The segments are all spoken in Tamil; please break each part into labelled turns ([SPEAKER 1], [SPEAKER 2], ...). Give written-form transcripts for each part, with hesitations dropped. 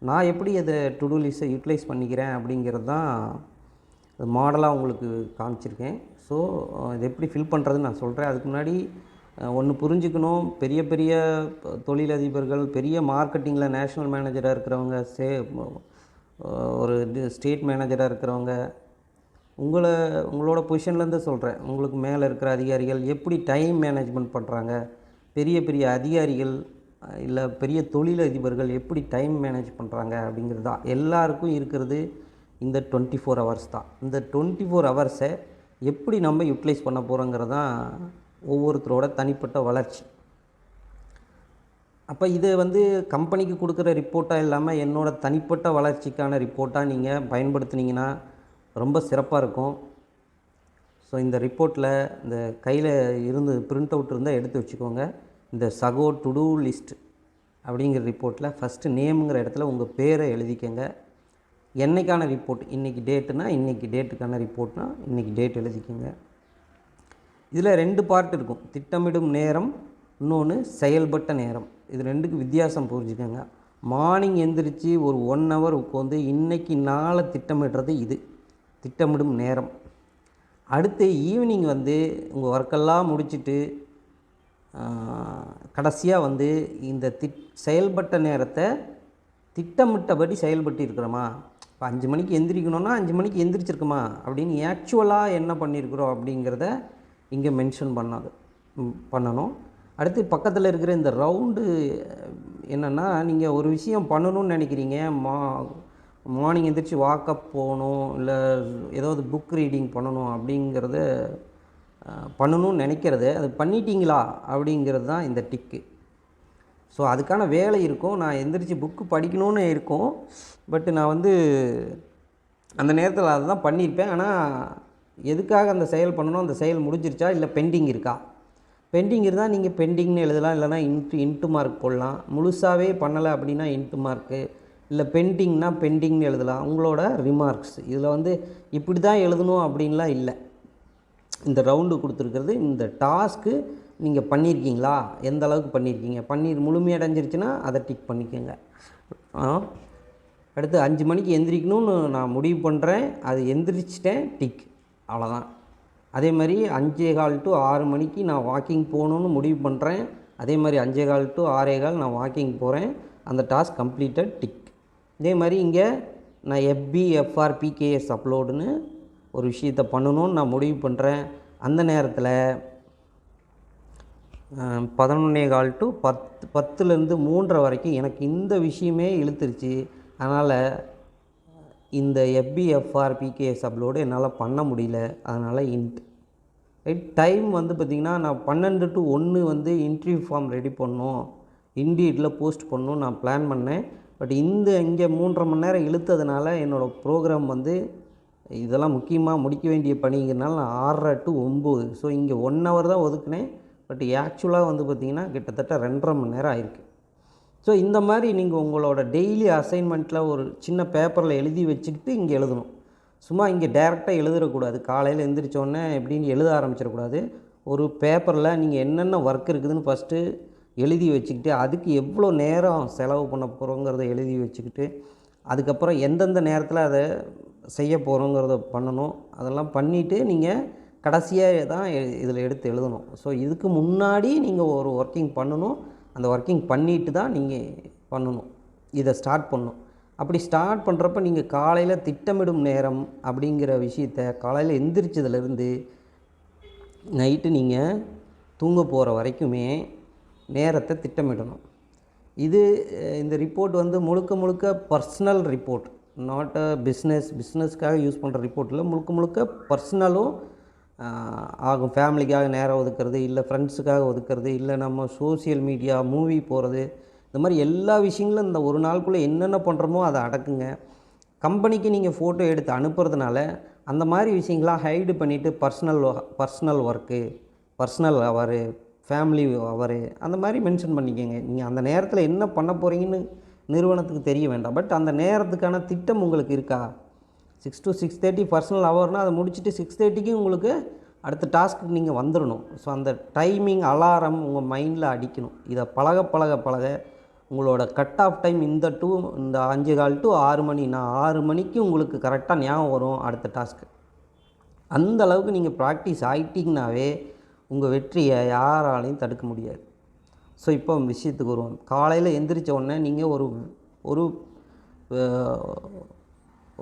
[SPEAKER 1] நான் எப்படி அதை டு டூ லிஸ்ட்டை யூட்டிலைஸ் பண்ணிக்கிறேன் அப்படிங்கிறது தான் மாடலாக உங்களுக்கு காமிச்சிருக்கேன். ஸோ இது எப்படி ஃபில் பண்ணுறதுன்னு நான் சொல்கிறேன். அதுக்கு முன்னாடி ஒன்று புரிஞ்சுக்கணும். பெரிய பெரிய தொழிலதிபர்கள், பெரிய மார்க்கெட்டிங்கில் நேஷ்னல் மேனேஜராக இருக்கிறவங்க, ஒரு ஸ்டேட் மேனேஜராக இருக்கிறவங்க, உங்களோட பொசிஷன்லேருந்து சொல்கிறேன். உங்களுக்கு மேலே இருக்கிற அதிகாரிகள் எப்படி டைம் மேனேஜ்மெண்ட் பண்ணுறாங்க, பெரிய பெரிய அதிகாரிகள் இல்லை பெரிய தொழிலதிபர்கள் எப்படி டைம் மேனேஜ் பண்ணுறாங்க அப்படிங்கிறது தான் எல்லாருக்கும் இருக்கிறது. இந்த 24 ஹவர்ஸ் தான். இந்த 24 ஹவர்ஸை எப்படி நம்ம யூட்டிலைஸ் பண்ண போகிறோங்கிறது தான் ஒவ்வொருத்தரோட தனிப்பட்ட வளர்ச்சி. அப்போ இதை கம்பெனிக்கு கொடுக்குற ரிப்போர்ட்டாக இல்லாமல் என்னோடய தனிப்பட்ட வளர்ச்சிக்கான ரிப்போர்ட்டாக நீங்கள் பயன்படுத்துனீங்கன்னா ரொம்ப சிறப்பாக இருக்கும். ஸோ இந்த ரிப்போர்ட்டில் இந்த கையில் இருந்து பிரிண்ட் அவுட் இருந்தால் எடுத்து வச்சுக்கோங்க. இந்த சகோ டு டூ லிஸ்ட் அப்படிங்கிற ரிப்போர்ட்டில் ஃபஸ்ட்டு நேமுங்கிற இடத்துல உங்கள் பேரை எழுதிக்கங்க. என்னைக்கான ரிப்போர்ட், இன்றைக்கி டேட்டுனா இன்றைக்கி டேட்டுக்கான ரிப்போர்ட்னா இன்றைக்கி டேட் எழுதிக்கோங்க. இதில் 2 பார்ட் இருக்கும். திட்டமிடும் நேரம், இன்னொன்று செயல்பட்ட நேரம். இது 2க்கு வித்தியாசம் புரிஞ்சுக்கோங்க. மார்னிங் எந்திரிச்சு ஒரு 1 ஹவர் உட்காந்து இன்றைக்கி நாளை திட்டமிடுறது இது திட்டமிடும் நேரம். அடுத்து ஈவினிங் உங்கள் ஒர்க்கெல்லாம் முடிச்சுட்டு கடைசியாக இந்த செயல்பட்ட நேரத்தை திட்டமிட்டபடி செயல்பட்டு இருக்கிறோமா, இப்போ 5 மணிக்கு எந்திரிக்கணும்னா 5 மணிக்கு எந்திரிச்சிருக்குமா அப்படின்னு ஆக்சுவலாக என்ன பண்ணியிருக்கிறோம் அப்படிங்கிறத இங்கே மென்ஷன் பண்ணணும். அடுத்து பக்கத்தில் இருக்கிற இந்த ரவுண்டு என்னென்னா, நீங்கள் ஒரு விஷயம் பண்ணணும்னு நினைக்கிறீங்க. மார்னிங் எந்திரிச்சு வாக்கப் போகணும், இல்லை ஏதாவது புக் ரீடிங் பண்ணணும் அப்படிங்கிறத பண்ணணும்னு நினைக்கிறது அது பண்ணிட்டீங்களா அப்படிங்கிறது தான் இந்த டிக்கு. ஸோ அதுக்கான வேலை இருக்கும். நான் எந்திரிச்சு புக்கு படிக்கணும்னு இருக்கும். பட்டு நான் அந்த நேரத்தில் அதை தான் பண்ணியிருப்பேன். ஆனால் எதுக்காக அந்த செயல் பண்ணணும், அந்த செயல் முடிஞ்சிருச்சா இல்லை பெண்டிங் இருக்கா? பெண்டிங் இருந்தால் நீங்கள் பெண்டிங்னு எழுதலாம், இல்லைனா இன்ட்டு மார்க் போடலாம். முழுசாகவே பண்ணலை அப்படின்னா இன்ட்டு மார்க்கு, இல்லை பெண்டிங்னா பெண்டிங்னு எழுதலாம். உங்களோட ரிமார்க்ஸ் இதில் இப்படி தான் எழுதணும் அப்படின்லாம் இல்லை. இந்த ரவுண்டு கொடுத்துருக்கிறது இந்த டாஸ்க்கு நீங்கள் பண்ணியிருக்கீங்களா, எந்த அளவுக்கு பண்ணியிருக்கீங்க, முழுமையடைஞ்சிருச்சுன்னா அதை டிக் பண்ணிக்கோங்க. அடுத்து 5 மணிக்கு எந்திரிக்கணும்னு நான் முடிவு பண்ணுறேன், அது எந்திரிச்சிட்டேன், டிக். அவ்வளோதான். அதே மாதிரி 5:15 to 6 மணிக்கு நான் வாக்கிங் போகணுன்னு முடிவு பண்ணுறேன். அதே மாதிரி 5:15 to 6:15 நான் வாக்கிங் போகிறேன், அந்த டாஸ்க் கம்ப்ளீட்டட், டிக். இதே மாதிரி இங்கே நான் FB FR PKS அப்லோடுன்னு ஒரு விஷயத்தை பண்ணணும்னு நான் முடிவு பண்ணுறேன். அந்த நேரத்தில் 11:15 to 10லேருந்து 3:30 வரைக்கும் எனக்கு இந்த விஷயமே இழுத்துருச்சு. அதனால் இந்த FB FR PKS அப்லோடு என்னால் பண்ண முடியல. அதனால் ரைட் டைம் பார்த்திங்கன்னா நான் 12 to 1 இன்டர்வியூ ஃபார்ம் ரெடி பண்ணணும், இண்டீடில் போஸ்ட் பண்ணணும் நான் பிளான் பண்ணேன். பட் இங்கே 3.5 மணி நேரம் இழுத்ததுனால என்னோடய ப்ரோக்ராம் இதெல்லாம் முக்கியமாக முடிக்க வேண்டிய பணிங்கிறனால நான் 6:30 to 9. ஸோ இங்கே 1 ஹவர் தான் ஒதுக்குனேன். பட் ஆக்சுவலாக பார்த்திங்கன்னா கிட்டத்தட்ட 2.5 மணி நேரம் ஆயிருக்கு. ஸோ இந்த மாதிரி நீங்கள் உங்களோட டெய்லி அசைன்மெண்ட்டில் ஒரு சின்ன பேப்பரில் எழுதி வச்சுக்கிட்டு இங்கே எழுதணும். சும்மா இங்கே டைரெக்டாக எழுதிடக்கூடாது. காலையில் எழுந்திரிச்சோடனே எப்படின்னு எழுத ஆரம்பிச்சிடக்கூடாது. ஒரு பேப்பரில் நீங்கள் என்னென்ன ஒர்க் இருக்குதுன்னு ஃபஸ்ட்டு எழுதி வச்சுக்கிட்டு, அதுக்கு எவ்வளோ நேரம் செலவு பண்ண போகிறோங்கிறத எழுதி வச்சுக்கிட்டு, அதுக்கப்புறம் எந்தெந்த நேரத்தில் அதை செய்ய போகிறோங்கிறத பண்ணணும். அதெல்லாம் பண்ணிவிட்டு நீங்கள் கடைசியாக தான் இதில் எடுத்து எழுதணும். ஸோ இதுக்கு முன்னாடி நீங்கள் ஒரு ஒர்க்கிங் பண்ணணும். அந்த ஒர்க்கிங் பண்ணிவிட்டு தான் நீங்கள் பண்ணணும், இதை ஸ்டார்ட் பண்ணணும். அப்படி ஸ்டார்ட் பண்ணுறப்ப நீங்கள் காலையில் திட்டமிடும் நேரம் அப்படிங்கிற விஷயத்தை காலையில் எந்திரிச்சதுலேருந்து நைட்டு நீங்கள் தூங்க போகிற வரைக்குமே நேரத்தை திட்டமிடணும். இந்த ரிப்போர்ட் முழுக்க முழுக்க பர்சனல் ரிப்போர்ட், நாட் அ பிஸ்னஸ்க்காக யூஸ் பண்ணுற ரிப்போர்ட் இல்லை. முழுக்க பர்சனலும் ஆகும். ஃபேமிலிக்காக நேரம் ஒதுக்கிறது, இல்லை ஃப்ரெண்ட்ஸுக்காக ஒதுக்கிறது, இல்லை நம்ம சோசியல் மீடியா, மூவி போகிறது, இந்த மாதிரி எல்லா விஷயங்களும் இந்த ஒரு நாளுக்குள்ளே என்னென்ன பண்ணுறோமோ அதை அடக்குங்க. கம்பெனிக்கு நீங்கள் ஃபோட்டோ எடுத்து அனுப்புறதுனால அந்த மாதிரி விஷயங்களாம் ஹைடு பண்ணிவிட்டு personal work, personal hour, family hour அந்த மாதிரி மென்ஷன் பண்ணிக்கோங்க. நீங்கள் அந்த நேரத்தில் என்ன பண்ண போகிறீங்கன்னு நிறுவனத்துக்கு தெரிய வேண்டாம். பட் அந்த நேரத்துக்கான திட்டம் உங்களுக்கு இருக்கா? 6 to 6:30 பர்சனல் ஹவர்னால் அதை முடிச்சுட்டு 6:30க்கு உங்களுக்கு அடுத்த டாஸ்க்கு நீங்கள் வந்துடணும். ஸோ அந்த டைமிங் அலாரம் உங்கள் மைண்டில் அடிக்கணும். இதை பழக உங்களோட கட் ஆஃப் டைம் இந்த 5:15 டு 6 மணி. நான் 6 மணிக்கு உங்களுக்கு கரெக்டாக ஞாபகம் வரும் அடுத்த டாஸ்க்கு. அந்த அளவுக்கு நீங்கள் ப்ராக்டிஸ் ஆகிட்டிங்கனாவே உங்கள் வெற்றியை யாராலையும் தடுக்க முடியாது. ஸோ இப்போ விஷயத்துக்கு வருவோம். காலையில் எந்திரிச்ச உடனே நீங்கள் ஒரு ஒரு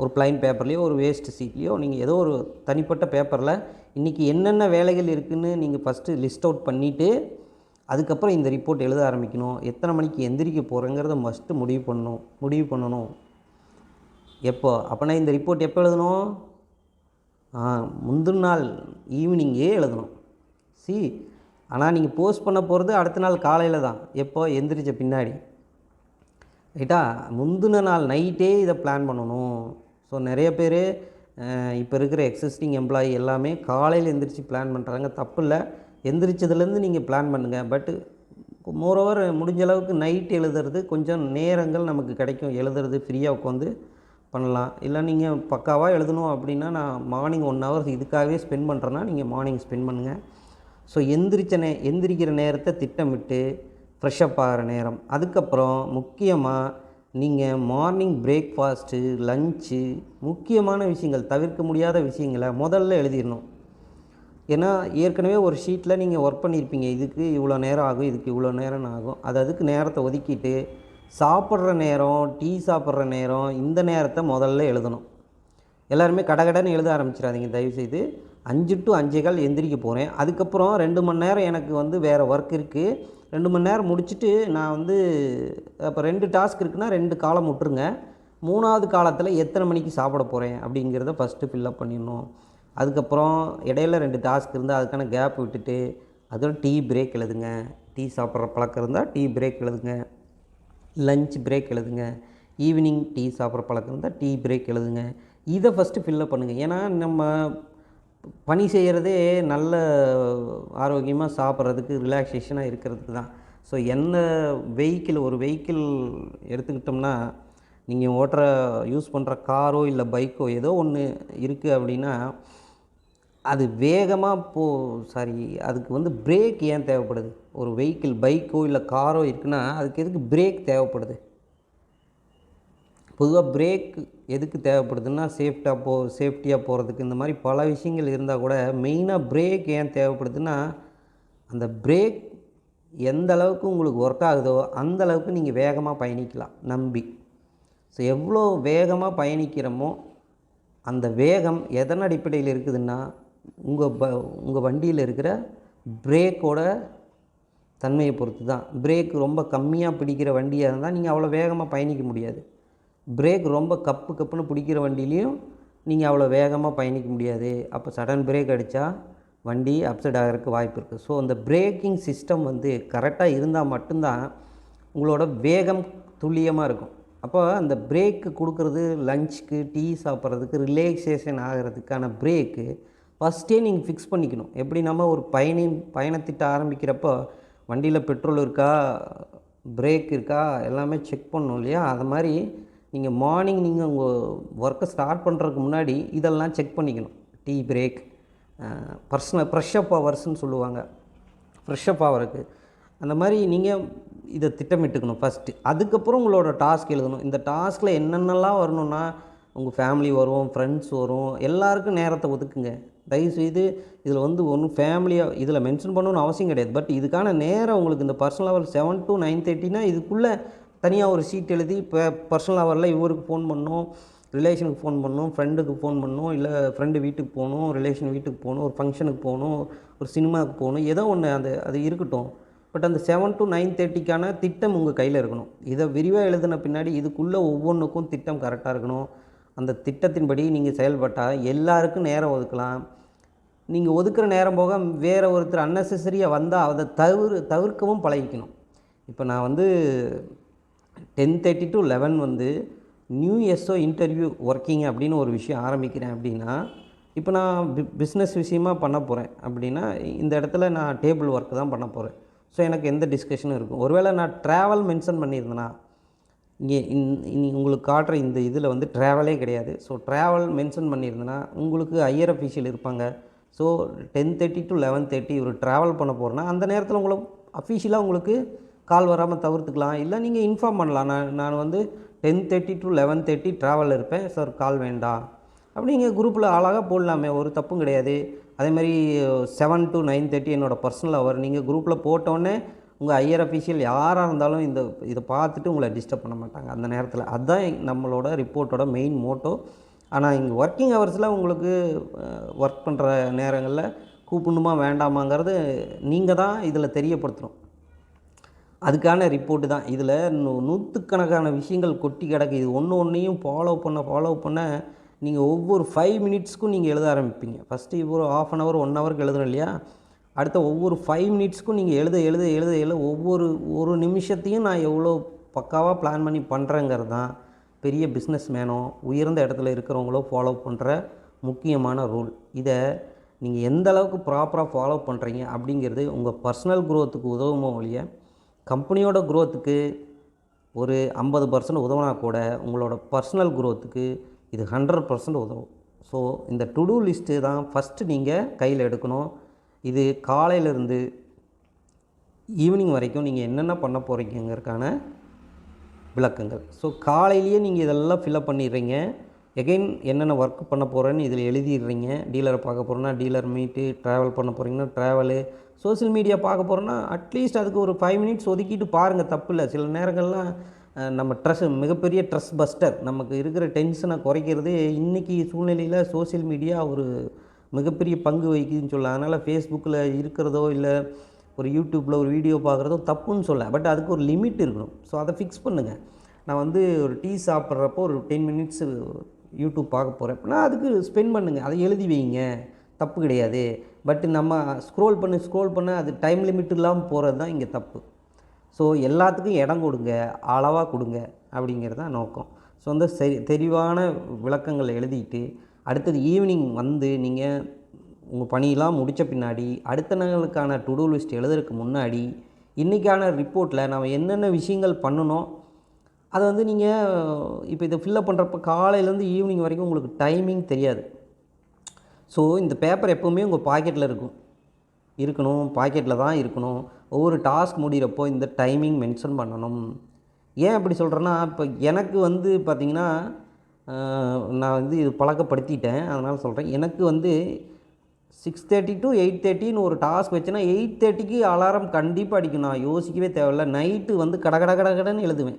[SPEAKER 1] ஒரு ப்ளைன் பேப்பர்லேயோ ஒரு வேஸ்ட் ஷீட்லேயோ நீங்கள் ஏதோ ஒரு தனிப்பட்ட பேப்பரில் இன்றைக்கி என்னென்ன வேலைகள் இருக்குதுன்னு நீங்கள் ஃபஸ்ட்டு லிஸ்ட் அவுட் பண்ணிவிட்டு அதுக்கப்புறம் இந்த ரிப்போர்ட் எழுத ஆரம்பிக்கணும். எத்தனை மணிக்கு எந்திரிக்க போகிறேங்கிறத மஸ்ட்டு முடிவு பண்ணணும். எப்போ அப்போனா இந்த ரிப்போர்ட் எப்போ எழுதணும்? முந்தின நாள் ஈவினிங்கே எழுதணும். ஆனால் நீங்கள் போஸ்ட் பண்ண போகிறது அடுத்த நாள் காலையில் தான். எப்போ? எந்திரிச்ச பின்னாடி. ரைட்டா? முந்தின நாள் நைட்டே இதை பிளான் பண்ணணும். ஸோ நிறைய பேர் இப்போ இருக்கிற எக்ஸிஸ்டிங் எம்ப்ளாயி எல்லாமே காலையில் எந்திரிச்சு பிளான் பண்ணுறாங்க. தப்பு இல்லை, எந்திரிச்சதுலேருந்து நீங்கள் பிளான் பண்ணுங்கள். பட்டு மோரோவர் முடிஞ்ச அளவுக்கு நைட் எழுதுறது கொஞ்சம் நேரங்கள் நமக்கு கிடைக்கும். எழுதுறது ஃப்ரீயாக உட்காந்து பண்ணலாம். இல்லை நீங்கள் பக்காவாக எழுதணும் அப்படின்னா நான் மார்னிங் 1 hour இதுக்காகவே ஸ்பெண்ட் பண்ணுறேன்னா நீங்கள் மார்னிங் ஸ்பெண்ட் பண்ணுங்கள். ஸோ எந்திரிக்கிற நேரத்தை திட்டமிட்டு ஃப்ரெஷ்அப் ஆகிற நேரம், அதுக்கப்புறம் முக்கியமாக நீங்கள் மார்னிங் பிரேக்ஃபாஸ்ட்டு, லஞ்சு, முக்கியமான விஷயங்கள், தவிர்க்க முடியாத விஷயங்களை முதல்ல எழுதிடணும். ஏன்னா ஏற்கனவே ஒரு ஷீட்டில் நீங்கள் ஒர்க் பண்ணியிருப்பீங்க. இதுக்கு இவ்வளோ நேரம் ஆகும், இதுக்கு இவ்வளோ நேரம் ஆகும். அதுக்கு நேரத்தை ஒதுக்கிட்டு சாப்பிட்ற நேரம், டீ சாப்பிட்ற நேரம், இந்த நேரத்தை முதல்ல எழுதணும். எல்லாருமே கடகடன்னு எழுத ஆரம்பிச்சிடாதீங்க தயவுசெய்து. 5 to 5:15 எந்திரிக்க போகிறேன். அதுக்கப்புறம் 2 மணி நேரம் எனக்கு வேறு ஒர்க் இருக்குது. 2 மணி நேரம் முடிச்சுட்டு நான் அப்போ 2 டாஸ்க் இருக்குன்னா 2 காலம் விட்டுருங்க. 3வது காலத்தில் எத்தனை மணிக்கு சாப்பிட போகிறேன் அப்படிங்கிறத ஃபஸ்ட்டு ஃபில்லப் பண்ணிடணும். அதுக்கப்புறம் இடையில 2 டாஸ்க் இருந்தால் அதுக்கான கேப் விட்டுட்டு அதோட டீ பிரேக் எழுதுங்க. டீ சாப்பிட்ற பழக்கம் இருந்தால் டீ பிரேக் எழுதுங்க. லஞ்ச் பிரேக் எழுதுங்க. ஈவினிங் டீ சாப்பிட்ற பழக்கம் இருந்தால் டீ பிரேக் எழுதுங்க. இதை ஃபஸ்ட்டு ஃபில்லப் பண்ணுங்கள். ஏன்னா நம்ம பணி செய்கிறதே நல்ல ஆரோக்கியமாக சாப்பிட்றதுக்கு, ரிலாக்ஸேஷனாக இருக்கிறதுக்கு தான். ஸோ ஒரு வெஹிக்கிள் எடுத்துக்கிட்டோம்னா நீங்கள் யூஸ் பண்ணுற காரோ இல்லை பைக்கோ ஏதோ ஒன்று இருக்குது அப்படின்னா அது வேகமாக அதுக்கு பிரேக் ஏன் தேவைப்படுது? ஒரு வெஹிக்கிள் பைக்கோ இல்லை காரோ இருக்குன்னா அதுக்கு எதுக்கு பிரேக் தேவைப்படுது? பொதுவாக பிரேக் எதுக்கு தேவைப்படுதுன்னா சேஃப்டியாக போகிறதுக்கு. இந்த மாதிரி பல விஷயங்கள் இருந்தால் கூட மெயினாக பிரேக் ஏன் தேவைப்படுதுன்னா அந்த பிரேக் எந்த அளவுக்கு உங்களுக்கு ஒர்க் ஆகுதோ அந்த அளவுக்கு நீங்கள் வேகமாக பயணிக்கலாம் நம்பி. ஸோ எவ்வளோ வேகமாக பயணிக்கிறோமோ அந்த வேகம் எதன் அடிப்படையில் இருக்குதுன்னா உங்கள் வண்டியில் இருக்கிற பிரேக்கோட தன்மையை பொறுத்து தான். பிரேக் ரொம்ப கம்மியாக பிடிக்கிற வண்டியாக இருந்தால் நீங்கள் அவ்வளோ வேகமாக பயணிக்க முடியாது. பிரேக் ரொம்ப கப்புன்னு பிடிக்கிற வண்டிலையும் நீங்கள் அவ்வளோ வேகமாக பயணிக்க முடியாது. அப்போ சடன் பிரேக் அடித்தா வண்டி அப்செட் ஆகிறதுக்கு வாய்ப்பு இருக்குது. ஸோ அந்த பிரேக்கிங் சிஸ்டம் கரெக்டாக இருந்தால் மட்டும்தான் உங்களோட வேகம் துல்லியமாக இருக்கும். அப்போ அந்த பிரேக்கு கொடுக்குறது லஞ்சுக்கு, டீ சாப்பிட்றதுக்கு, ரிலாக்ஸேஷன் ஆகிறதுக்கான பிரேக்கு ஃபஸ்ட்டே நீங்கள் ஃபிக்ஸ் பண்ணிக்கணும். எப்படி நம்ம ஒரு பயணத்திட்ட ஆரம்பிக்கிறப்போ வண்டியில் பெட்ரோல் இருக்கா, பிரேக் இருக்கா, எல்லாமே செக் பண்ணணும் இல்லையா? அது மாதிரி நீங்கள் மார்னிங் உங்கள் ஒர்க்கை ஸ்டார்ட் பண்ணுறதுக்கு முன்னாடி இதெல்லாம் செக் பண்ணிக்கணும். டீ பிரேக், ஃப்ரெஷ்அப் ஹவர்ஸ்ன்னு சொல்லுவாங்க. ஃப்ரெஷ்அப் ஆகிறதுக்கு அந்த மாதிரி நீங்கள் இதை திட்டமிட்டுக்கணும் ஃபஸ்ட்டு. அதுக்கப்புறம் உங்களோட டாஸ்க் எழுதணும். இந்த டாஸ்கில் என்னென்னலாம் வரணுன்னா உங்கள் ஃபேமிலி வரும், ஃப்ரெண்ட்ஸ் வரும், எல்லாருக்கும் நேரத்தை ஒதுக்குங்க. தயவுசெய்து இதில் ஒன்றும் ஃபேமிலியாக இதில் மென்ஷன் பண்ணணும்னு அவசியம் கிடையாது. பட் இதுக்கான நேரம் உங்களுக்கு இந்த பர்சனல் ஹவர் 7 to 9:30னா இதுக்குள்ளே தனியாக ஒரு ஷீட் எழுதி இப்போ பர்சனல் ஹவரில் இவருக்கு ஃபோன் பண்ணணும், ரிலேஷனுக்கு ஃபோன் பண்ணணும், ஃப்ரெண்டுக்கு ஃபோன் பண்ணணும், இல்லை ஃப்ரெண்டு வீட்டுக்கு போகணும், ரிலேஷன் வீட்டுக்கு போகணும், ஒரு ஃபங்க்ஷனுக்கு போகணும், ஒரு சினிமாவுக்கு போகணும், ஏதோ ஒன்று அது இருக்கட்டும். பட் அந்த 7 to 9:30க்கான திட்டம் உங்கள் கையில் இருக்கணும். இதை விரிவாக எழுதின பின்னாடி இதுக்குள்ளே ஒவ்வொன்றுக்கும் திட்டம் கரெக்டாக இருக்கணும். அந்த திட்டத்தின்படி நீங்கள் செயல்பட்டால் எல்லாருக்கும் நேரம் ஒதுக்கலாம். நீங்கள் ஒதுக்குற நேரம் போக வேறு ஒருத்தர் அன்னெசரியாக வந்தால் அதை தவிர்க்கவும் பழகிக்கணும். இப்போ நான் 10:30 to 11 new SO interview working அப்படின்னு ஒரு விஷயம் ஆரம்பிக்கிறேன் அப்படின்னா, இப்போ நான் பிஸ்னஸ் விஷயமாக பண்ண போகிறேன் அப்படின்னா இந்த இடத்துல நான் டேபிள் ஒர்க் தான் பண்ண போகிறேன். ஸோ எனக்கு எந்த டிஸ்கஷனும் இருக்கும். ஒருவேளை நான் ட்ராவல் மென்ஷன் பண்ணியிருந்தேன்னா இங்கே உங்களுக்கு காட்டுற இந்த இதில் ட்ராவலே கிடையாது. ஸோ ட்ராவல் மென்ஷன் பண்ணியிருந்தேன்னா உங்களுக்கு ஹையர் அஃபீஷியல் இருப்பாங்க. ஸோ 10:30 to 11:30 ஒரு ட்ராவல் பண்ண போகிறேன்னா அந்த நேரத்தில் அஃபீஷியலாக உங்களுக்கு கால் வராமல் தவிர்த்துக்கலாம். இல்லை நீங்கள் இன்ஃபார்ம் பண்ணலாம், நான் வந்து 10:30 to 11:30 ட்ராவலில் இருப்பேன் சார், கால் வேண்டாம் அப்படி நீங்கள் குரூப்பில் அழகாக போடலாமே, ஒரு தப்பும் கிடையாது. அதேமாதிரி 7 to 9:30 என்னோடய பர்சனல் ஹவர், நீங்கள் குரூப்பில் போட்டோன்னே உங்கள் ஹையர் அஃபீஷியல் யாராக இருந்தாலும் இதை பார்த்துட்டு உங்களை டிஸ்டர்ப் பண்ண மாட்டாங்க அந்த நேரத்தில். அதுதான் நம்மளோட ரிப்போர்ட்டோட மெயின் மோட்டோ. ஆனால் இங்கே ஒர்க்கிங் ஹவர்ஸில் உங்களுக்கு ஒர்க் பண்ணுற நேரங்களில் கூப்பிடணுமா வேண்டாமாங்கிறது நீங்கள் தான் இதில் தெரியப்படுத்தணும். அதுக்கான ரிப்போர்ட்டு தான் இதில். நூற்றுக்கணக்கான விஷயங்கள் கொட்டி கிடக்கு. இது ஒன்றையும் ஃபாலோ பண்ண நீங்கள் ஒவ்வொரு 5 மினிட்ஸ்க்கும் நீங்கள் எழுத ஆரம்பிப்பீங்க. ஃபஸ்ட்டு ஒரு 1/2 hour 1 ஹவருக்கு எழுதுறோம் இல்லையா, அடுத்த ஒவ்வொரு 5 மினிட்ஸ்க்கும் நீங்கள் எழுத ஒரு நிமிஷத்தையும் நான் எவ்வளோ பக்காவாக பிளான் பண்ணி பண்ணுறேங்கிறது தான் பெரிய பிஸ்னஸ் மேனோ உயர்ந்த இடத்துல இருக்கிறவங்களோ ஃபாலோ பண்ணுற முக்கியமான ரூல். இதை நீங்கள் எந்த அளவுக்கு ப்ராப்பராக ஃபாலோ பண்ணுறீங்க அப்படிங்கிறது உங்கள் பர்சனல் க்ரோத்துக்கு உதவுமோ ஒழிய கம்பெனியோட க்ரோத்துக்கு ஒரு 50% உதவினா கூட உங்களோட பர்சனல் க்ரோத்துக்கு இது 100% உதவும். ஸோ இந்த டு டூ லிஸ்ட்டு தான் ஃபஸ்ட்டு நீங்கள் கையில் எடுக்கணும். இது காலையிலேருந்து ஈவினிங் வரைக்கும் நீங்கள் என்னென்ன பண்ண போகிறீங்கிறதுக்கான விளக்கங்கள். ஸோ காலையிலேயே நீங்கள் இதெல்லாம் ஃபில்அப் பண்ணிடுறீங்க. எகைன் என்னென்ன ஒர்க் பண்ண போகிறேன்னு இதில் எழுதிடுறீங்க. டீலரை பார்க்க போகிறோன்னா டீலர் மீட்டு, ட்ராவல் பண்ண போகிறீங்கன்னா ட்ராவலு, சோஷியல் மீடியா பார்க்க போகிறோன்னா அட்லீஸ்ட் அதுக்கு ஒரு 5 மினிட்ஸ் ஒதுக்கிட்டு பாருங்கள், தப்பு இல்லை. சில நேரங்கள்லாம் நம்ம மிகப்பெரிய ட்ரெஸ் பஸ்டர், நமக்கு இருக்கிற டென்ஷனை குறைக்கிறது இன்றைக்கி சூழ்நிலையில் சோஷியல் மீடியா ஒரு மிகப்பெரிய பங்கு வகிக்குதுன்னு சொல்லலாம். அதனால் ஃபேஸ்புக்கில் இருக்கிறதோ இல்லை ஒரு யூடியூப்பில் ஒரு வீடியோ பார்க்குறதோ தப்புன்னு சொல்ல, பட் அதுக்கு ஒரு லிமிட் இருக்கணும். ஸோ அதை ஃபிக்ஸ் பண்ணுங்கள். நான் வந்து ஒரு டீ சாப்பிட்றப்போ ஒரு 10 மினிட்ஸு யூடியூப் பார்க்க போகிறேன் அப்படின்னா அதுக்கு ஸ்பெண்ட் பண்ணுங்கள், அதை எழுதி வைங்க, தப்பு கிடையாது. பட் நம்ம ஸ்க்ரோல் பண்ண அது டைம் லிமிட் இல்லாமல் போகிறது தான் இங்கே தப்பு. ஸோ எல்லாத்துக்கும் இடம் கொடுங்க, அளவாக கொடுங்க அப்படிங்கிறது தான் நோக்கம். ஸோ வந்து தெளிவான விளக்கங்கள் எழுதிட்டு அடுத்தது ஈவினிங் வந்து நீங்கள் உங்கள் பணியெல்லாம் முடித்த பின்னாடி அடுத்த நாளுக்கான டு டூ லிஸ்ட் எழுதுறதுக்கு முன்னாடி இன்றைக்கான ரிப்போர்ட்டில் நம்ம என்னென்ன விஷயங்கள் பண்ணணும் அதை வந்து நீங்கள் இப்போ இதை ஃபில்லப் பண்ணுறப்ப காலையிலேருந்து ஈவினிங் வரைக்கும் உங்களுக்கு டைமிங் தெரியாது. ஸோ இந்த பேப்பர் எப்போவுமே உங்கள் பாக்கெட்டில் இருக்கணும், பாக்கெட்டில் தான் இருக்கணும். ஒவ்வொரு டாஸ்க் முடிகிறப்போ இந்த டைமிங் மென்ஷன் பண்ணணும். ஏன் அப்படி சொல்கிறேன்னா, இப்போ எனக்கு வந்து பார்த்திங்கன்னா நான் வந்து இது பழக்கப்படுத்திட்டேன், அதனால் சொல்கிறேன். எனக்கு வந்து 6:30 to 8:30 ஒரு டாஸ்க் வச்சேன்னா 8:30க்கு அலாரம் கண்டிப்பாக அடிக்கும். நான் யோசிக்கவே தேவையில்ல. நைட்டு வந்து கடகடன்னு எழுதுவேன்.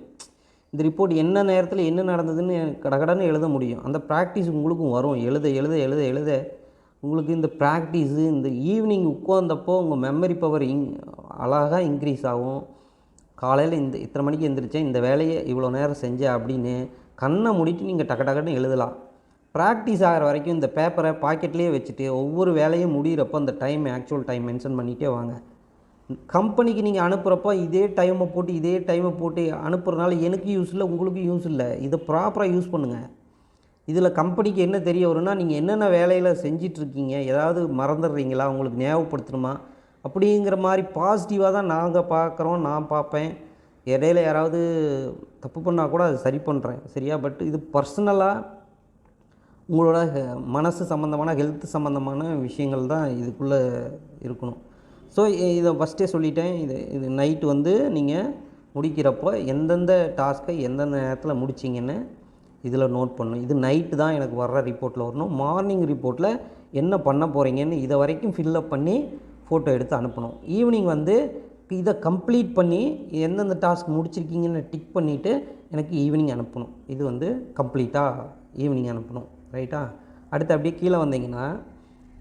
[SPEAKER 1] இந்த ரிப்போர்ட் என்ன நேரத்தில் என்ன நடந்ததுன்னு கடகடன்னு எழுத முடியும். அந்த ப்ராக்டிஸ் உங்களுக்கும் வரும். எழுத உங்களுக்கு இந்த ப்ராக்டிஸு இந்த ஈவினிங் உட்காந்தப்போ உங்கள் மெமரி பவர் அழகாக இன்க்ரீஸ் ஆகும். காலையில் இத்தனை மணிக்கு எழுந்திரிச்சேன், இந்த வேலையை இவ்வளோ நேரம் செஞ்சேன் அப்படின்னு கண்ணை மூடிட்டு நீங்கள் டக்குன்னு எழுதலாம். ப்ராக்டிஸ் ஆகிற வரைக்கும் இந்த பேப்பரை பாக்கெட்லேயே வச்சுட்டு ஒவ்வொரு வேலையும் முடிகிறப்போ அந்த ஆக்சுவல் டைம் மென்ஷன் பண்ணிகிட்டே வாங்க. கம்பெனிக்கு நீங்கள் அனுப்புகிறப்போ இதே டைமை போட்டு அனுப்புறதுனால எனக்கு யூஸ் இல்லை, உங்களுக்கு யூஸ் இல்லை. இதை ப்ராப்பராக யூஸ் பண்ணுங்கள். இதில் கம்பெனிக்கு என்ன தெரிய வரும்னா, நீங்கள் என்னென்ன வேலையில் செஞ்சிட்ருக்கீங்க, ஏதாவது மறந்துடுறீங்களா, உங்களுக்கு ஞாபகப்படுத்தணுமா அப்படிங்கிற மாதிரி பாசிட்டிவாக தான் நான் பார்ப்பேன். இடையில யாராவது தப்பு பண்ணால் கூட அது சரி பண்ணுறேன், சரியா? பட் இது பர்சனலாக உங்களோட மனசு சம்மந்தமான ஹெல்த் சம்மந்தமான விஷயங்கள் தான் இதுக்குள்ளே இருக்கணும். ஸோ இதை ஃபஸ்ட்டே சொல்லிட்டேன். இது நைட்டு வந்து நீங்கள் முடிக்கிறப்போ எந்தெந்த டாஸ்க்கை எந்தெந்த நேரத்தில் முடிச்சிங்கன்னு இதில் நோட் பண்ணணும். இது நைட்டு தான் எனக்கு வர்ற ரிப்போர்ட்டில் வரணும். மார்னிங் ரிப்போர்ட்டில் என்ன பண்ண போகிறீங்கன்னு இதை வரைக்கும் ஃபில்லப் பண்ணி ஃபோட்டோ எடுத்து அனுப்பணும். ஈவினிங் வந்து இதை கம்ப்ளீட் பண்ணி எந்தெந்த டாஸ்க் முடிச்சிருக்கீங்கன்னு டிக் பண்ணிவிட்டு எனக்கு ஈவினிங் அனுப்பணும். இது வந்து கம்ப்ளீட்டாக ஈவினிங் அனுப்பணும், ரைட்டா? அடுத்து அப்படியே கீழே வந்தீங்கன்னா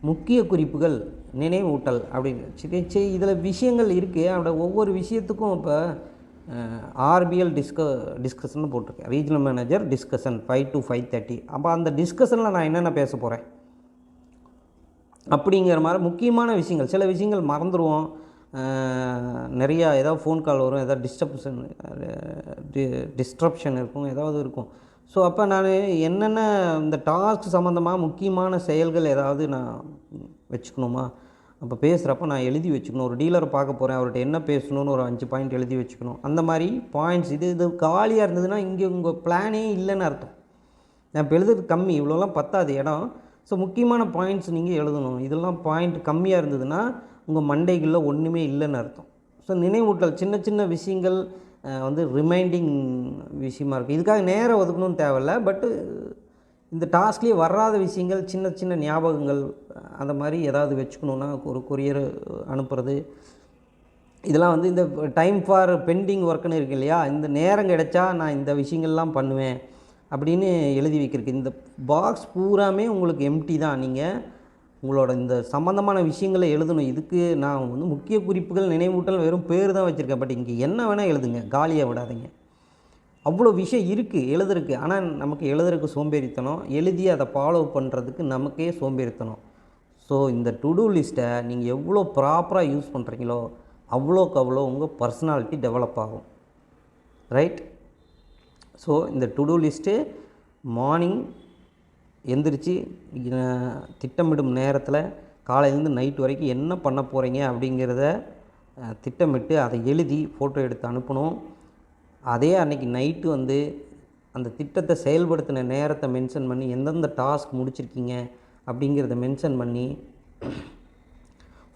[SPEAKER 1] முக்கிய குறிப்புகள், நினைவூட்டல் அப்படின்னு இதில் விஷயங்கள் இருக்குது. அப்படி ஒவ்வொரு விஷயத்துக்கும் இப்போ ஆர்பிஎல் டிஸ்கஷன் போட்டிருக்கேன். Regional manager discussion 5 to 5:30. அப்போ அந்த டிஸ்கஷனில் நான் என்னென்ன பேச போகிறேன் அப்படிங்கிற மாதிரி முக்கியமான விஷயங்கள். சில விஷயங்கள் மறந்துடுவோம். நிறையா ஏதாவது ஃபோன் கால் வரும், ஏதாவது டிஸ்ட்ரப்ஷன் இருக்கும், ஏதாவது இருக்கும். ஸோ அப்போ நான் என்னென்ன இந்த டாஸ்க் சம்மந்தமாக முக்கியமான செயல்கள் ஏதாவது நான் வச்சுக்கணுமா, அப்போ பேசுகிறப்ப நான் எழுதி வச்சுக்கணும். ஒரு டீலரை பார்க்க போகிறேன், அவர்கிட்ட என்ன பேசணும்னு ஒரு 5 பாயிண்ட் எழுதி வச்சுக்கணும். அந்த மாதிரி பாயிண்ட்ஸ் இது காலியாக இருந்ததுன்னா இங்கே உங்கள் பிளானே இல்லைன்னு அர்த்தம். நான் இப்போ எழுதுறது கம்மி, இவ்வளோலாம் பத்தாது இடம். ஸோ முக்கியமான பாயிண்ட்ஸ் நீங்கள் எழுதணும். இதெல்லாம் பாயிண்ட் கம்மியாக இருந்ததுன்னா உங்கள் மண்டைகளில் ஒன்றுமே இல்லைன்னு அர்த்தம். ஸோ நினைவூட்டல் சின்ன சின்ன விஷயங்கள் வந்து ரிமைண்டிங் விஷயமா இருக்குது. இதுக்காக நேரம் ஒதுக்கணும்னு தேவையில்ல. பட்டு இந்த டாஸ்க்லேயே வராத விஷயங்கள் சின்ன சின்ன ஞாபகங்கள் அந்த மாதிரி ஏதாவது வச்சுக்கணுன்னா ஒரு கொரியர் அனுப்புறது, இதெல்லாம் வந்து இந்த டைம் ஃபார் பெண்டிங் ஒர்க்குன்னு இருக்குது இல்லையா, இந்த நேரம் கிடைச்சா நான் இந்த விஷயங்கள்லாம் பண்ணுவேன் அப்படின்னு எழுதி வைக்கிறதுக்கு. இந்த பாக்ஸ் பூராமே உங்களுக்கு எம்டி தான். நீங்கள் உங்களோட இந்த சம்மந்தமான விஷயங்களை எழுதணும். இதுக்கு நான் வந்து முக்கிய குறிப்புகள் நினைவூட்டல் வெறும் பேர் தான் வச்சுருக்கேன். பட் இங்கே என்ன வேணால் எழுதுங்க, காலியாக விடாதீங்க. அவ்வளோ விஷயம் இருக்குது எழுதுறதுக்கு. ஆனால் நமக்கு எழுதுறதுக்கு சோம்பேறித்தனம், எழுதி அதை ஃபாலோ பண்ணுறதுக்கு நமக்கே சோம்பேறித்தனம். ஸோ இந்த டு டூ லிஸ்ட்டை நீங்கள் எவ்வளோ ப்ராப்பராக யூஸ் பண்ணுறீங்களோ அவ்வளோக்கு அவ்வளோ உங்கள் பர்சனாலிட்டி டெவலப் ஆகும். ரைட்? ஸோ இந்த டு டூ லிஸ்ட்டு மார்னிங் எந்திரிச்சு திட்டமிடும் நேரத்தில் காலையிலேருந்து நைட் வரைக்கும் என்ன பண்ண போகிறீங்க அப்படிங்கிறத திட்டமிட்டு அதை எழுதி ஃபோட்டோ எடுத்து அனுப்பணும். அதே அன்றைக்கி நைட்டு வந்து அந்த திட்டத்தை செயல்படுத்தின நேரத்தை மென்ஷன் பண்ணி எந்தெந்த டாஸ்க் முடிச்சிருக்கீங்க அப்படிங்கிறத மென்ஷன் பண்ணி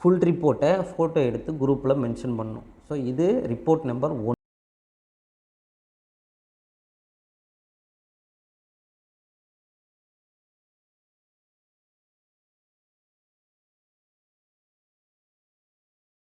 [SPEAKER 1] ஃபுல் ரிப்போர்ட்டை ஃபோட்டோ எடுத்து குரூப்பில் மென்ஷன் பண்ணணும். ஸோ இது ரிப்போர்ட் நம்பர் 1.